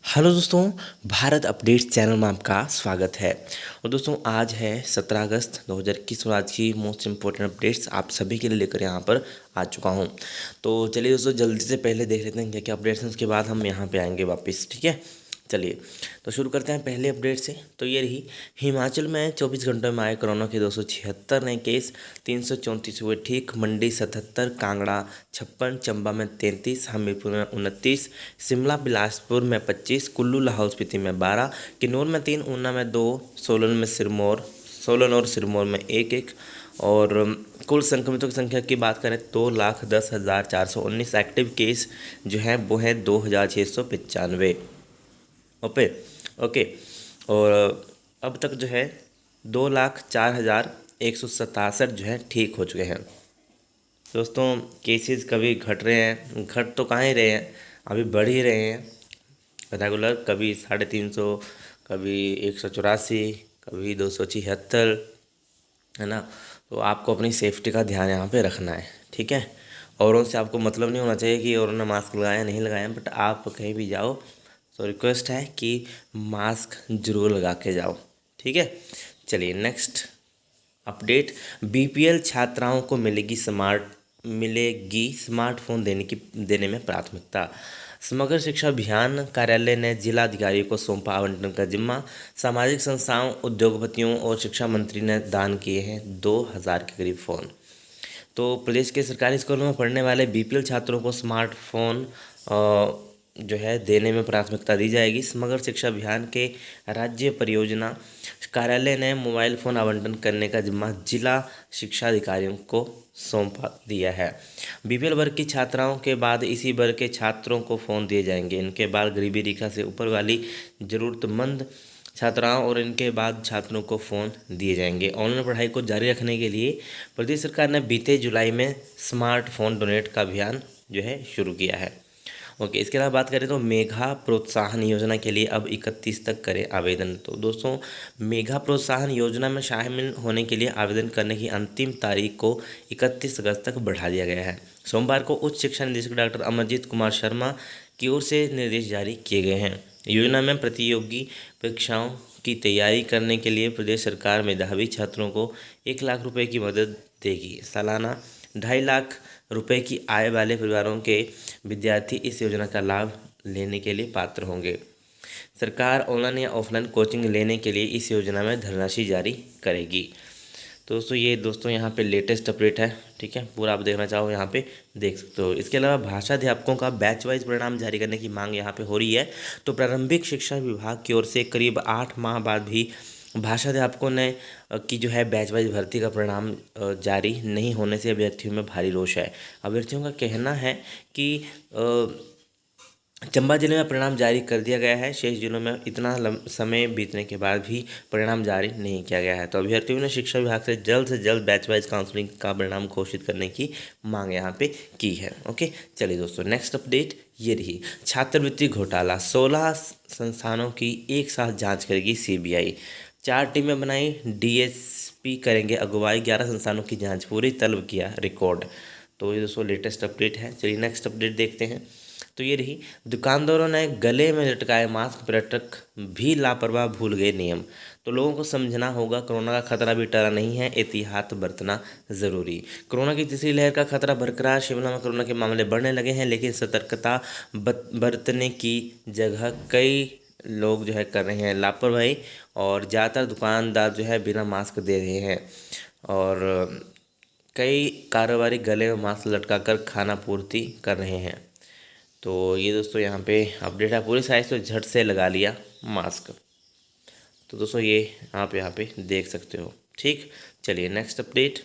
Hello दोस्तों, Bharat updates channel में आपका स्वागत है। और दोस्तों आज है 17 अगस्त 2021 और आज की मोस्ट इम्पोर्टेंट अपडेट्स आप सभी के लिए लेकर यहाँ पर आ चुका हूँ। तो चलिए दोस्तों जल्दी से पहले देख लेते हैं क्या क्या अपडेट्स हैं, उसके बाद हम यहाँ पे आएंगे वापस। ठीक है, चलिए तो शुरू करते हैं पहले अपडेट से। तो ये रही, हिमाचल में 24 घंटों में आए कोरोना के 276 नए केस, 334 हुए ठीक। मंडी 77, कांगड़ा 56, चंबा में 33, हमीरपुर में 29, शिमला बिलासपुर में 25, कुल्लू लाहौल स्पीति में 12, किन्नौर में 3, ऊना में 2, सोलन और सिरमौर में 1 और कुल संक्रमितों की संख्या की बात करें 2,10,419। एक्टिव केस जो है वो है 2,695। Okay okay. और अब तक जो है 2,04,167 जो है ठीक हो चुके हैं। दोस्तों केसेस कभी घट रहे हैं, घट तो कहाँ ही रहे हैं, अभी बढ़ ही रहे हैं रेगुलर। कभी 350, कभी 184, कभी 276, है ना। तो आपको अपनी सेफ्टी का ध्यान यहाँ पे रखना है, ठीक है। औरों से आपको मतलब नहीं होना चाहिए कि औरों ने मास्क लगाया नहीं लगाया, बट आप कहीं भी जाओ तो रिक्वेस्ट है कि मास्क जरूर लगा के जाओ, ठीक है। चलिए नेक्स्ट अपडेट, बीपीएल छात्राओं को मिलेगी स्मार्टफोन देने में प्राथमिकता। समग्र शिक्षा अभियान कार्यालय ने जिला अधिकारियों को सौंपा आवंटन का जिम्मा। सामाजिक संस्थाओं, उद्योगपतियों और शिक्षा मंत्री ने दान किए हैं 2,000 के करीब फ़ोन। तो प्रदेश के सरकारी स्कूलों में पढ़ने वाले बीपीएल छात्रों को स्मार्टफोन जो है देने में प्राथमिकता दी जाएगी। समग्र शिक्षा अभियान के राज्य परियोजना कार्यालय ने मोबाइल फ़ोन आवंटन करने का जिम्मा जिला शिक्षा अधिकारियों को सौंपा दिया है। बीपीएल वर्ग की छात्राओं के बाद इसी वर्ग के छात्रों को फ़ोन दिए जाएंगे। इनके बाद गरीबी रेखा से ऊपर वाली ज़रूरतमंद छात्राओं और इनके बाद छात्रों को फ़ोन दिए जाएंगे। ऑनलाइन पढ़ाई को जारी रखने के लिए प्रदेश सरकार ने बीते जुलाई में स्मार्टफोन डोनेट का अभियान जो है शुरू किया है। ओके, इसके अलावा बात करें तो मेघा प्रोत्साहन योजना के लिए अब 31 तक करें आवेदन। तो दोस्तों मेघा प्रोत्साहन योजना में शामिल होने के लिए आवेदन करने की अंतिम तारीख को 31 अगस्त तक बढ़ा दिया गया है। सोमवार को उच्च शिक्षा निदेशक डॉक्टर अमरजीत कुमार शर्मा की ओर से निर्देश जारी किए गए हैं। योजना में प्रतियोगी परीक्षाओं की तैयारी करने के लिए प्रदेश सरकार मेधावी छात्रों को 1 लाख रुपए की मदद देगी। सालाना 2.5 लाख रुपए की आय वाले परिवारों के विद्यार्थी इस योजना का लाभ लेने के लिए पात्र होंगे। सरकार ऑनलाइन या ऑफलाइन कोचिंग लेने के लिए इस योजना में धनराशि जारी करेगी। तो दोस्तों यहाँ पे लेटेस्ट अपडेट है, ठीक है। पूरा आप देखना चाहो यहाँ पे देख सकते हो। इसके अलावा भाषा अध्यापकों का बैच वाइज परिणाम जारी करने की मांग यहाँ पे हो रही है। तो प्रारंभिक शिक्षा विभाग की ओर से करीब 8 माह बाद भी भाषा अध्यापकों ने की जो है बैच वाइज भर्ती का परिणाम जारी नहीं होने से अभ्यर्थियों में भारी रोष है। अभ्यर्थियों का कहना है कि चंबा जिले में परिणाम जारी कर दिया गया है, शेष जिलों में इतना समय बीतने के बाद भी परिणाम जारी नहीं किया गया है। तो अभ्यर्थियों ने शिक्षा विभाग से जल्द बैच वाइज काउंसलिंग का परिणाम घोषित करने की मांग यहाँ पे की है। ओके, चलिए दोस्तों नेक्स्ट अपडेट ये रही, छात्रवृत्ति घोटाला 16 संस्थानों की एक साथ जाँच करेगी सीबीआई। 4 टीमें बनाई, डीएसपी करेंगे अगुवाई, 11 संस्थानों की जाँच पूरी, तलब किया रिकॉर्ड। तो ये दोस्तों लेटेस्ट अपडेट है। चलिए नेक्स्ट अपडेट देखते हैं। तो ये रही, दुकानदारों ने गले में लटकाए मास्क, पर्यटक भी लापरवाह भूल गए नियम। तो लोगों को समझना होगा कोरोना का खतरा भी टला नहीं है, एहतियात बरतना जरूरी। कोरोना की तीसरी लहर का खतरा बरकरार, शिमला में कोरोना के मामले बढ़ने लगे हैं, लेकिन सतर्कता बरतने की जगह कई लोग जो है कर रहे हैं लापरवाही, और ज़्यादातर दुकानदार जो है बिना मास्क दे रहे हैं, और कई कारोबारी गले में मास्क लटकाकर खाना पूर्ति कर रहे हैं। तो ये दोस्तों यहाँ पे अपडेट है, पूरी साइज तो झट से लगा लिया मास्क। तो दोस्तों ये आप यहाँ पे देख सकते हो, ठीक। चलिए नेक्स्ट अपडेट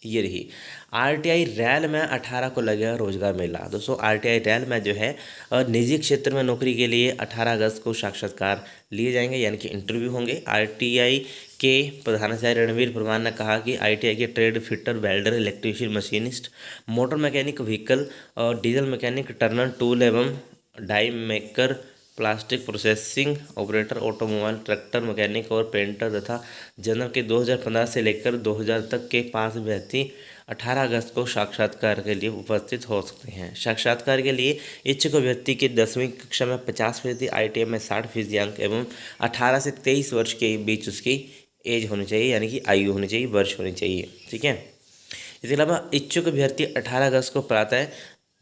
ये रही, आरटीआई रैल में 18 को लगेगा रोजगार मेला। दोस्तों आरटीआई रैल में जो है निजी क्षेत्र में नौकरी के लिए 18 अगस्त को साक्षात्कार लिए जाएंगे, यानी कि इंटरव्यू होंगे। आरटीआई के प्रधानाचार्य रणवीर परमार ने कहा कि आईटीआई के trade fitter, welder, electrician, machinist, motor mechanic, vehicle और डीजल मैकेनिक, टर्नर, टूल एवं die maker, plastic processing operator, automobile, tractor mechanic और पेंटर तथा जनरल के 2015 से लेकर 2000 तक के 5 अभ्यर्थी 18 अगस्त को साक्षात्कार के लिए उपस्थित हो सकते हैं। साक्षात्कार के लिए इच्छुक व्यक्ति की 10वीं कक्षा में 50%, ITI में 60% अंक एवं 18 से 23 वर्ष के बीच उसकी एज होनी चाहिए, यानी कि आयु होनी चाहिए, वर्ष होनी चाहिए। ठीक है। इसके अलावा इच्छुक अभ्यर्थी 18 अगस्त को प्रातः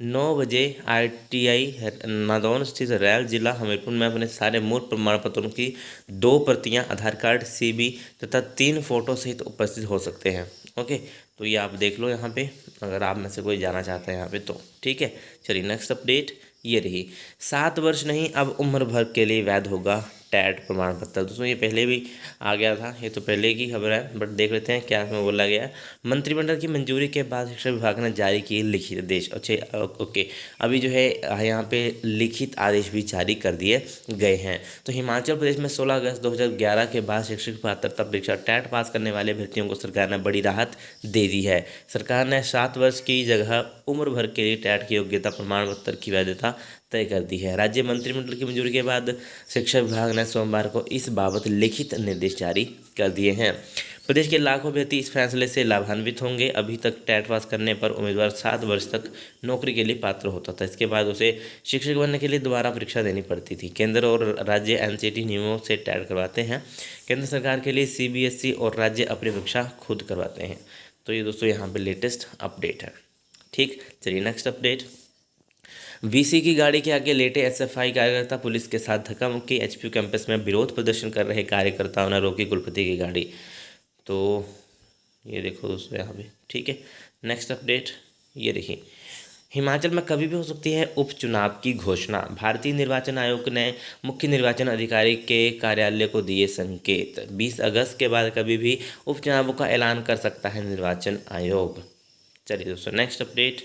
9 बजे ITI नादौन स्थित रैल जिला हमीरपुर में अपने सारे मूल प्रमाण पत्रों की 2 प्रतियां, आधार कार्ड, CB तथा 3 फोटो सहित उपस्थित हो सकते हैं। ओके, तो ये आप देख लो यहाँ पे, अगर आप में से कोई जाना चाहता है यहाँ पे तो। ठीक है, चलिए नेक्स्ट अपडेट ये रही। 7 वर्ष नहीं अब उम्र भर के लिए वैध होगा टैट प्रमाण पत्र। दोस्तों ये पहले भी आ गया था, ये तो पहले की खबर है, बट देख लेते हैं क्या इसमें बोला गया है। मंत्रिमंडल की मंजूरी के बाद शिक्षा विभाग ने जारी किए लिखित आदेश। अच्छा ओके, अभी जो है यहाँ पे लिखित आदेश भी जारी कर दिए गए हैं। तो हिमाचल प्रदेश में 16 अगस्त 2011 के बाद शिक्षक पात्रता परीक्षा टैट पास करने वाले अभ्यर्थियों को सरकार ने बड़ी राहत दे दी है। सरकार ने 7 वर्ष की जगह उम्र भर के लिए टैट की योग्यता प्रमाण पत्र की वैधता तय कर दी है। राज्य मंत्रिमंडल की मंजूरी के बाद शिक्षा विभाग ने सोमवार को इस बाबत लिखित निर्देश जारी कर दिए हैं। प्रदेश के लाखों अभ्यर्थी इस फैसले से लाभान्वित होंगे। अभी तक टैट पास करने पर उम्मीदवार 7 वर्ष तक नौकरी के लिए पात्र होता था। इसके बाद उसे शिक्षक बनने के लिए दोबारा परीक्षा देनी पड़ती थी। केंद्र और राज्य NCT नियमों से टैट करवाते हैं। केंद्र सरकार के लिए CBSE और राज्य अपनी परीक्षा खुद करवाते हैं। तो ये दोस्तों यहाँ पर लेटेस्ट अपडेट है। ठीक, चलिए नेक्स्ट अपडेट। VC की गाड़ी के आगे लेटे SFI कार्यकर्ता, पुलिस के साथ धक्का मुक्की। HPU कैंपस में विरोध प्रदर्शन कर रहे कार्यकर्ताओं ने रोकी कुलपति की गाड़ी। तो ये देखो दोस्तों यहाँ पे। ठीक है, नेक्स्ट अपडेट ये देखिए। हिमाचल में कभी भी हो सकती है उपचुनाव की घोषणा। भारतीय निर्वाचन आयोग ने मुख्य निर्वाचन अधिकारी के कार्यालय को दिए संकेत। 20 अगस्त के बाद कभी भी उपचुनावों का ऐलान कर सकता है निर्वाचन आयोग। चलिए दोस्तों नेक्स्ट अपडेट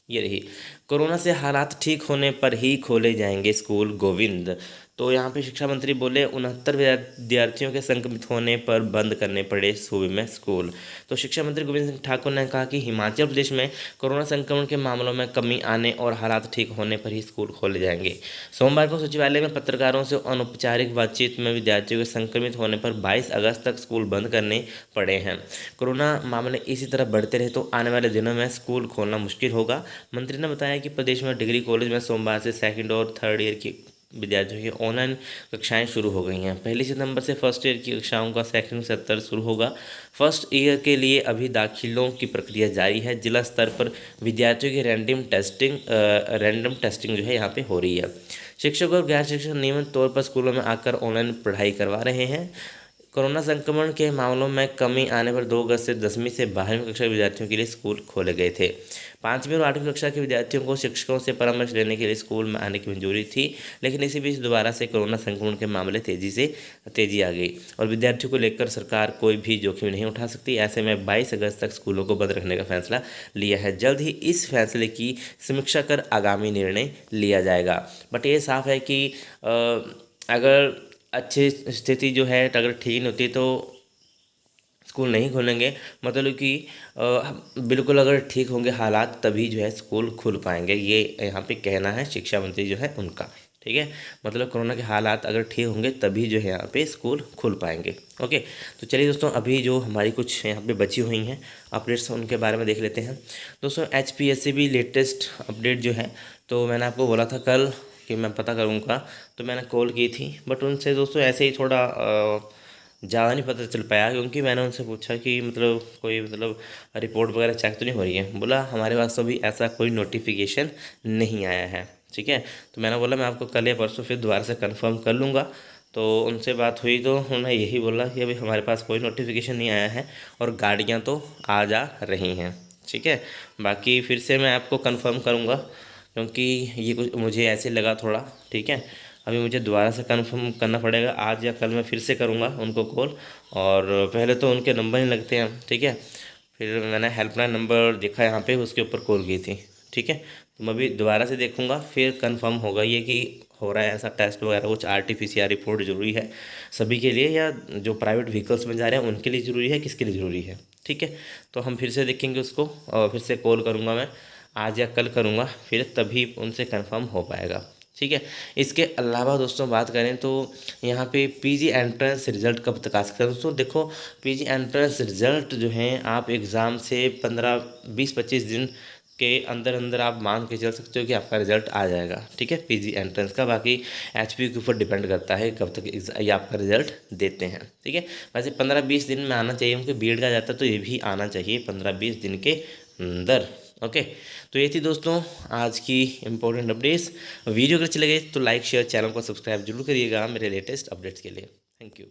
ये रही। कोरोना से हालात ठीक होने पर ही खोले जाएंगे स्कूल, गोविंद। तो यहाँ पे शिक्षा मंत्री बोले 69 विद्यार्थियों के संक्रमित होने पर बंद करने पड़े सूबे में स्कूल। तो शिक्षा मंत्री गोविंद सिंह ठाकुर ने कहा कि हिमाचल प्रदेश में कोरोना संक्रमण के मामलों में कमी आने और हालात ठीक होने पर ही स्कूल खोले जाएंगे। सोमवार को सचिवालय में पत्रकारों से अनौपचारिक बातचीत में विद्यार्थियों के संक्रमित होने पर 22 अगस्त तक स्कूल बंद करने पड़े हैं। कोरोना मामले इसी तरह बढ़ते रहे तो आने वाले दिनों में स्कूल खोलना मुश्किल होगा। मंत्री ने बताया कि प्रदेश में डिग्री कॉलेज में सोमवार से 2nd और 3rd ईयर की विद्यार्थियों की ऑनलाइन कक्षाएं शुरू हो गई हैं। 1 सितंबर से 1st ईयर की कक्षाओं का सेकंड सत्र शुरू होगा। 1st ईयर के लिए अभी दाखिलों की प्रक्रिया जारी है। जिला स्तर पर विद्यार्थियों की रैंडम टेस्टिंग जो है यहाँ पे हो रही है। शिक्षक और गैर शिक्षक नियमित तौर पर स्कूलों में आकर ऑनलाइन पढ़ाई करवा रहे हैं। कोरोना संक्रमण के मामलों में कमी आने पर 2 अगस्त से 10वीं से 12वीं कक्षा के विद्यार्थियों के लिए स्कूल खोले गए थे। 5वीं और 8वीं कक्षा के विद्यार्थियों को शिक्षकों से परामर्श लेने के लिए स्कूल में आने की मंजूरी थी, लेकिन इसी बीच दोबारा से कोरोना संक्रमण के मामले तेजी आ गई और विद्यार्थियों को लेकर सरकार कोई भी जोखिम नहीं उठा सकती। ऐसे में 22 अगस्त तक स्कूलों को बंद रखने का फैसला लिया है। जल्द ही इस फैसले की समीक्षा कर आगामी निर्णय लिया जाएगा। बट ये साफ है कि अगर अच्छी स्थिति जो है अगर ठीक नहीं होती तो स्कूल नहीं खोलेंगे। मतलब कि बिल्कुल अगर ठीक होंगे हालात तभी जो है स्कूल खुल पाएंगे। ये यहाँ पे कहना है शिक्षा मंत्री जो है उनका। ठीक है, मतलब कोरोना के हालात अगर ठीक होंगे तभी जो है यहाँ पे स्कूल खुल पाएंगे। ओके, तो चलिए दोस्तों अभी जो हमारी कुछ यहाँ पे बची हुई हैं अपडेट्स उनके बारे में देख लेते हैं। दोस्तों HPSC भी लेटेस्ट अपडेट जो है, तो मैंने आपको बोला था कल कि मैं पता करूँगा, तो मैंने कॉल की थी, बट उनसे दोस्तों ऐसे ही थोड़ा ज़्यादा नहीं पता चल पाया, क्योंकि मैंने उनसे पूछा कि मतलब कोई रिपोर्ट वगैरह चेक तो नहीं हो रही है। बोला हमारे पास तो भी ऐसा कोई नोटिफिकेशन नहीं आया है। ठीक है, तो मैंने बोला मैं आपको कल या परसों फिर दोबारा से कंफर्म कर लूँगा। तो उनसे बात हुई तो उन्होंने यही बोला कि अभी हमारे पास कोई नोटिफिकेशन नहीं आया है और गाड़ियाँ तो आ जा रही हैं। ठीक है, बाकी फिर से मैं आपको कंफर्म करूँगा, क्योंकि ये कुछ मुझे ऐसे लगा थोड़ा। ठीक है, अभी मुझे दोबारा से कंफर्म करना पड़ेगा, आज या कल मैं फिर से करूँगा उनको कॉल। और पहले तो उनके नंबर नहीं लगते हैं। ठीक है, फिर मैंने हेल्पलाइन नंबर देखा यहाँ पे, उसके ऊपर कॉल की थी। ठीक है, तो मैं अभी दोबारा से देखूँगा, फिर कंफर्म होगा ये कि हो रहा है ऐसा टेस्ट वगैरह कुछ। RT-PCR रिपोर्ट ज़रूरी है सभी के लिए, या जो प्राइवेट व्हीकल्स में जा रहे हैं उनके लिए ज़रूरी है, किसके लिए ज़रूरी है। ठीक है, तो हम फिर से देखेंगे उसको और फिर से कॉल करूँगा मैं, आज या कल करूँगा, फिर तभी उनसे कंफर्म हो पाएगा। ठीक है। इसके अलावा दोस्तों बात करें तो यहाँ पे पीजी एंट्रेंस रिजल्ट कब तक आ सकता है दोस्तों। देखो पीजी एंट्रेंस रिजल्ट जो है आप एग्ज़ाम से 15-20-25 दिन के अंदर अंदर आप मान के चल सकते हो कि आपका रिजल्ट आ जाएगा, ठीक है, पीजी एंट्रेंस का। बाकी एचपी के ऊपर डिपेंड करता है कब तक ये आपका रिजल्ट देते हैं, ठीक है। वैसे 15-20 दिन में आना चाहिए, उनके बीएड का जाता है तो ये भी आना चाहिए 15-20 दिन के अंदर। ओके, तो ये थी दोस्तों आज की इम्पोर्टेंट अपडेट्स। वीडियो अगर अच्छी लगे तो लाइक शेयर, चैनल को सब्सक्राइब जरूर करिएगा मेरे लेटेस्ट अपडेट्स के लिए। Thank you.